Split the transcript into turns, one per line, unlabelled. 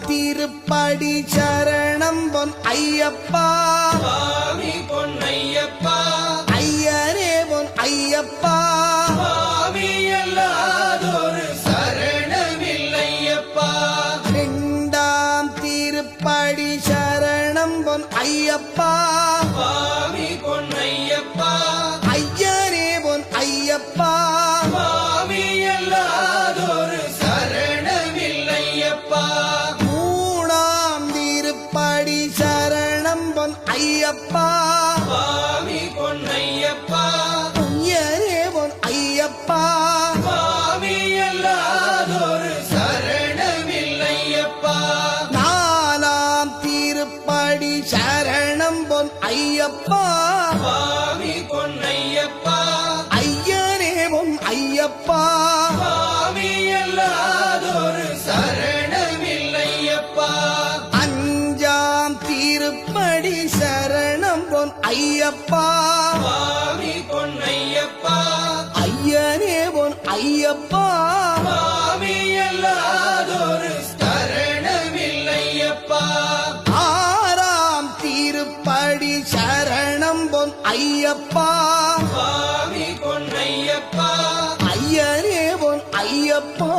திருப்படி சரணம் பொன் ஐயப்பா
சுவாமி பொன்னையப்பா
ஐயரே பொன் ஐயப்பா
சுவாமி அல்லாதொரு சரணமில்லையப்பா
இரண்டாம் திருப்படி சரணம் பொன் ஐயப்பா
சுவாமி பொன்னையப்பா
ஐயரே பொன் ஐயப்பா
சுவாமி அல்லாதொரு சரணமில்லையப்பா
மூணாம் திருப்படி சரணம் பொன் ஐயப்பா
சுவாமி பொன்னையப்பா
ஐயரே பொன் ஐயப்பா
சுவாமி அல்லாதொரு சரணமில்லையப்பா
நாலாம் திருப்படி சரணம் பொன் ஐயப்பா
சுவாமி பொன்னையப்பா
ஐயரே பொன் ஐயப்பா
சுவாமி அல்லாதொரு சரணமில்லையப்பா
அஞ்சாம் திருப்படி சரணம் பொன் ஐயப்பா
சுவாமி பொன்னையப்பா
ஐயரே பொன் ஐயப்பா
சுவாமி அல்லாதொரு சரணமில்லையப்பா
ஆறாம் திருப்படி சரணம் பொன் ஐயப்பா
சுவாமி பொன்னையப்பா
ஐயரே பொன் ஐயப்பா